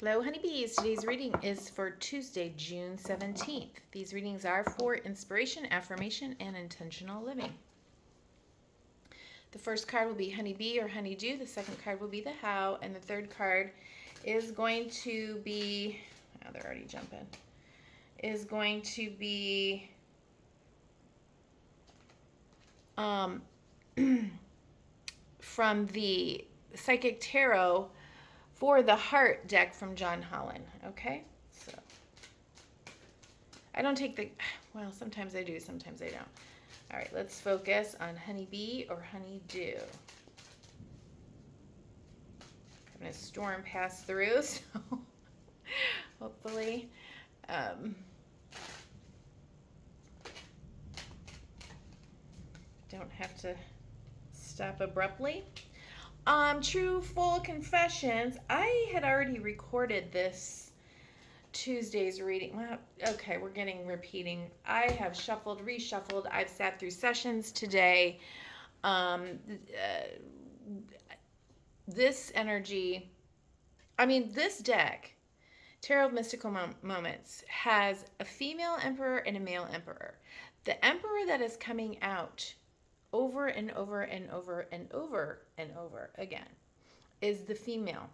Hello, honeybees. Today's reading is for Tuesday, June 17th. These readings are for inspiration, affirmation, and intentional living. The first card will be honeybee or honeydew. The second card will be the how. And the third card is going to be, oh, they're already jumping, is going to be from the Psychic Tarot for the Heart deck from John Holland. Okay? So I don't take the, well, sometimes I do, sometimes I don't. All right, let's focus on honeybee or honeydew. I'm going to storm pass through, so hopefully don't have to stop abruptly. True full confessions. I had already recorded this Tuesday's reading. Well, okay, we're getting repeating. I have shuffled, reshuffled. I've sat through sessions today. This energy, this deck, Tarot of Mystical Moments, has a female emperor and a male emperor. The emperor that is coming out over and over and over and over and over again is the female.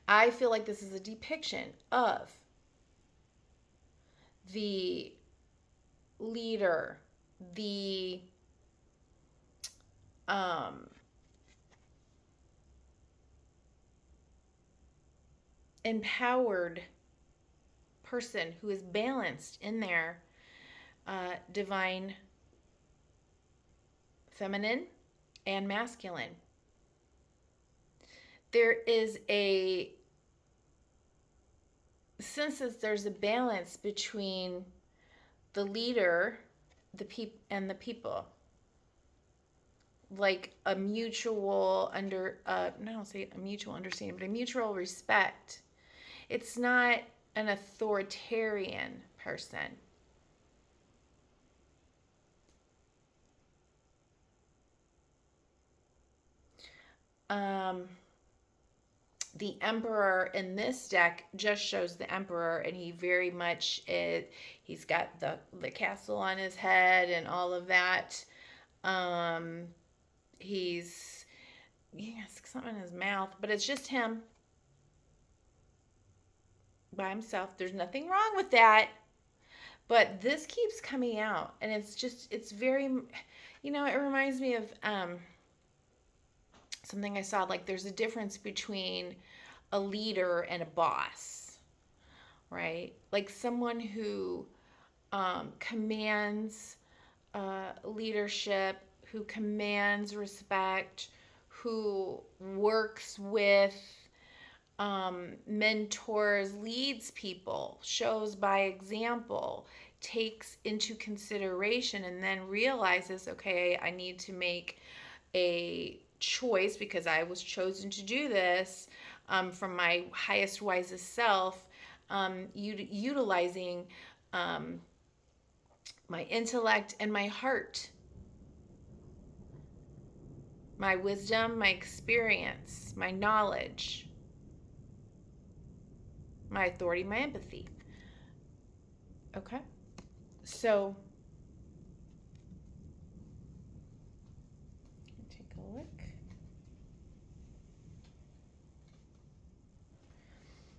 I feel like this is a depiction of the leader, the empowered person who is balanced in their divine feminine and masculine. There is a sense that there's a balance between the leader, and the people, like a mutual I don't say a mutual understanding, but a mutual respect. It's not an authoritarian person. The emperor in this deck just shows the emperor, and he very much he's got the castle on his head and all of that. He's has something in his mouth, but it's just him by himself. There's nothing wrong with that, but this keeps coming out, and it's very, it reminds me of something I saw. Like, there's a difference between a leader and a boss, right? Like someone who commands leadership, who commands respect, who works with, mentors, leads people, shows by example, takes into consideration, and then realizes, okay, I need to make a choice because I was chosen to do this from my highest, wisest self, utilizing my intellect and my heart, my wisdom, my experience, my knowledge, my authority, my empathy. Okay? So, take a look.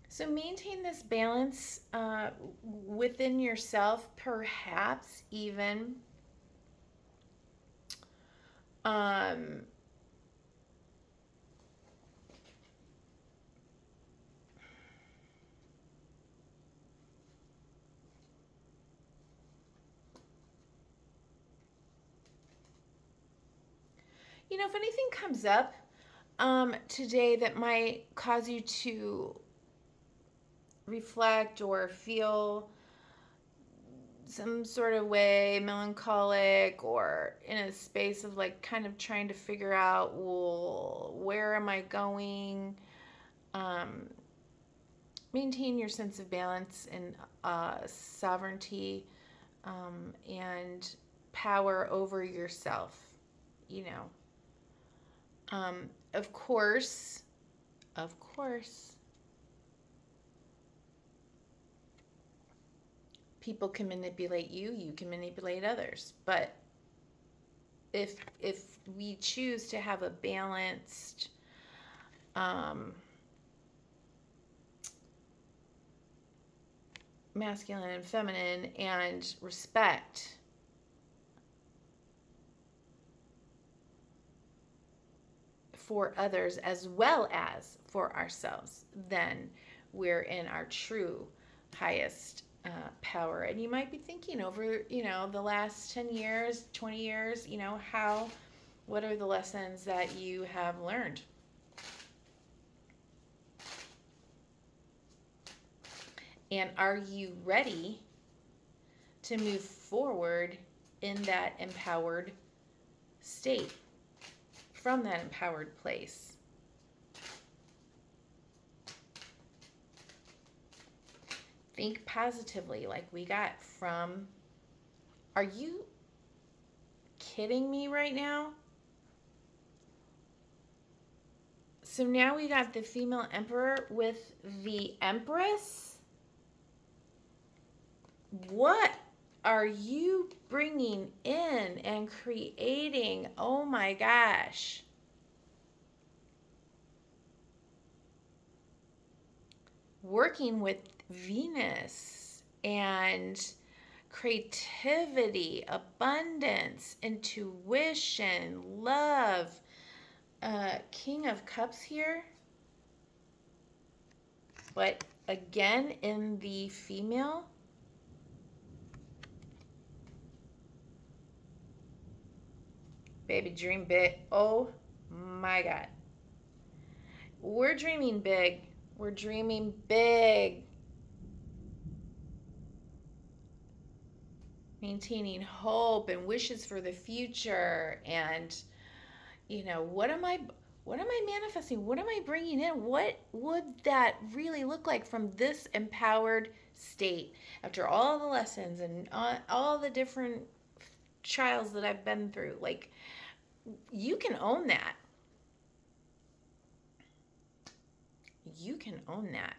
So maintain this balance within yourself, perhaps even if anything comes up today that might cause you to reflect or feel some sort of way melancholic, or in a space of like kind of trying to figure out, well, where am I going? Maintain your sense of balance and sovereignty and power over yourself. Of course, people can manipulate you, you can manipulate others. But if we choose to have a balanced masculine and feminine and respect, for others as well as for ourselves, then we're in our true highest power. And you might be thinking over, the last 10 years, 20 years, what are the lessons that you have learned? And are you ready to move forward in that empowered state, from that empowered place? Think positively, like we got from, are you kidding me right now? So now we got the female emperor with the empress. What are you bringing in and creating? Oh my gosh. Working with Venus and creativity, abundance, intuition, love. King of Cups here. But again, in the female. Baby, dream big. Oh my God. We're dreaming big. We're dreaming big. Maintaining hope and wishes for the future. And, what am I manifesting? What am I bringing in? What would that really look like from this empowered state after all the lessons and all the different trials that I've been through? Like, you can own that. You can own that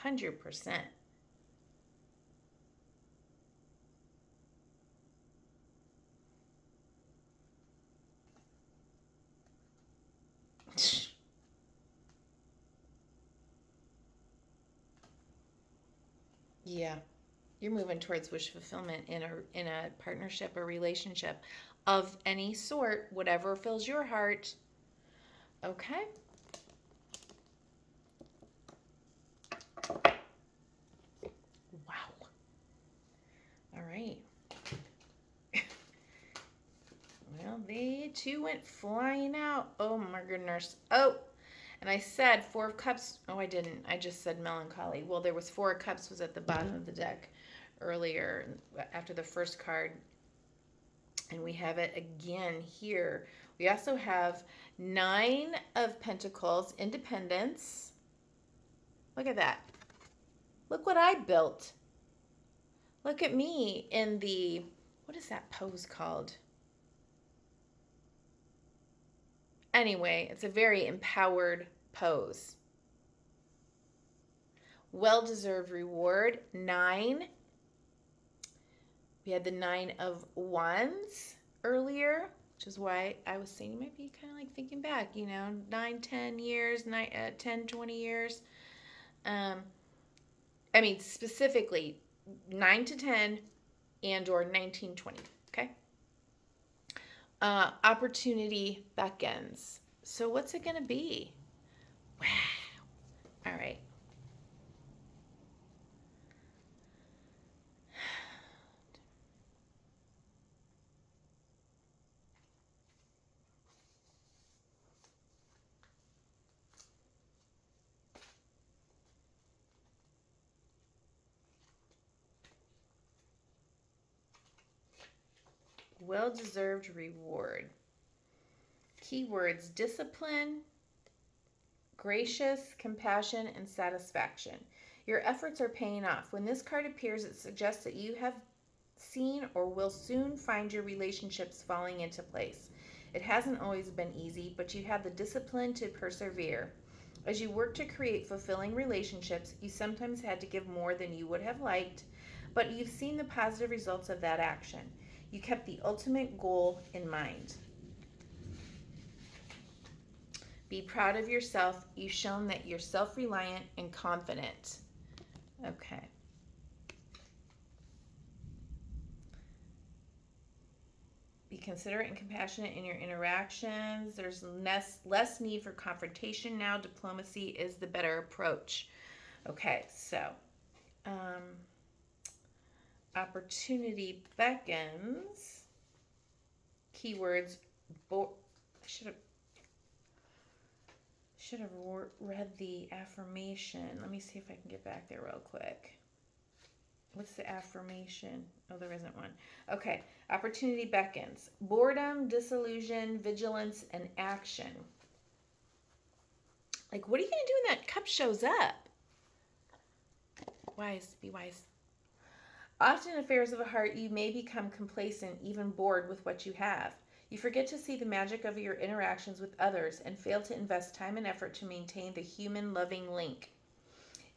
100%. Yeah, you're moving towards wish fulfillment in a partnership or relationship of any sort, whatever fills your heart. Okay. Wow. All right. Well, they too went flying out. Oh my goodness. Oh, and I said Four of Cups. Oh, I didn't. I just said melancholy. Well, there was Four of Cups was at the bottom of the deck earlier after the first card. And we have it again here. We also have Nine of Pentacles, independence. Look at that. Look what I built. Look at me in the, what is that pose called? Anyway, it's a very empowered pose. Well-deserved reward, 9. We had the 9 of Wands earlier, which is why I was saying you might be kind of like thinking back, 9, 10 years, 10, 20 years. Specifically 9 to 10 and or 19, 20, okay? Opportunity beckons. So what's it going to be? Wow. All right. Well-deserved reward. Keywords: discipline, gracious, compassion, and satisfaction. Your efforts are paying off. When this card appears, it suggests that you have seen or will soon find your relationships falling into place. It hasn't always been easy, but you have the discipline to persevere. As you work to create fulfilling relationships, you sometimes had to give more than you would have liked, but you've seen the positive results of that action. You kept the ultimate goal in mind. Be proud of yourself. You've shown that you're self-reliant and confident. Okay. Be considerate and compassionate in your interactions. There's less need for confrontation now. Diplomacy is the better approach. Okay, so opportunity beckons. Keywords. I should have read the affirmation. Let me see if I can get back there real quick. What's the affirmation? Oh, there isn't one. Okay. Opportunity beckons. Boredom, disillusion, vigilance, and action. Like, what are you going to do when that cup shows up? Wise. Be wise. Often in affairs of the heart, you may become complacent, even bored with what you have. You forget to see the magic of your interactions with others and fail to invest time and effort to maintain the human loving link.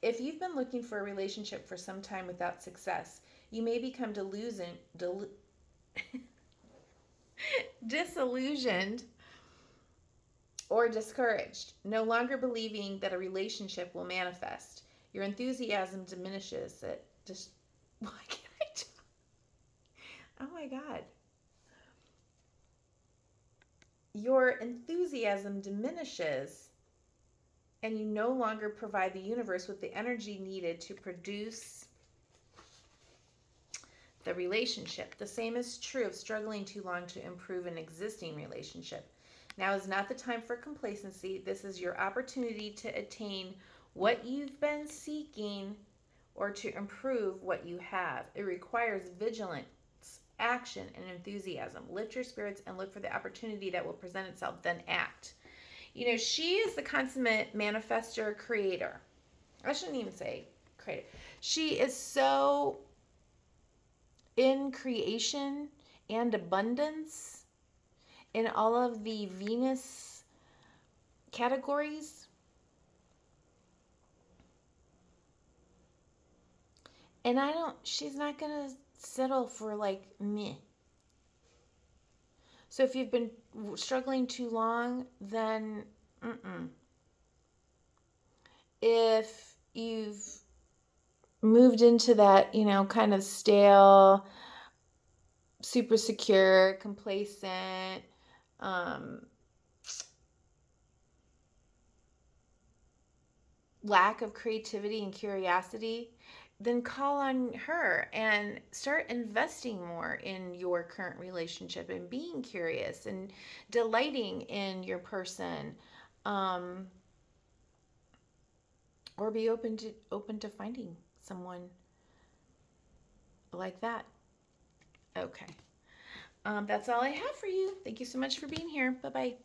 If you've been looking for a relationship for some time without success, you may become disillusioned or discouraged, no longer believing that a relationship will manifest. Your enthusiasm diminishes. Why can't I talk? Oh my God. Your enthusiasm diminishes, and you no longer provide the universe with the energy needed to produce the relationship. The same is true of struggling too long to improve an existing relationship. Now is not the time for complacency. This is your opportunity to attain what you've been seeking or to improve what you have. It requires vigilance, action, and enthusiasm. Lift your spirits and look for the opportunity that will present itself, then act. You know, she is the consummate manifestor creator. I shouldn't even say creator. She is so in creation and abundance in all of the Venus categories. And she's not going to settle for like meh. So if you've been struggling too long, then if you've moved into that, kind of stale, super secure, complacent, lack of creativity and curiosity, then call on her and start investing more in your current relationship and being curious and delighting in your person, or be open to finding someone like that. Okay. That's all I have for you. Thank you so much for being here. Bye-bye.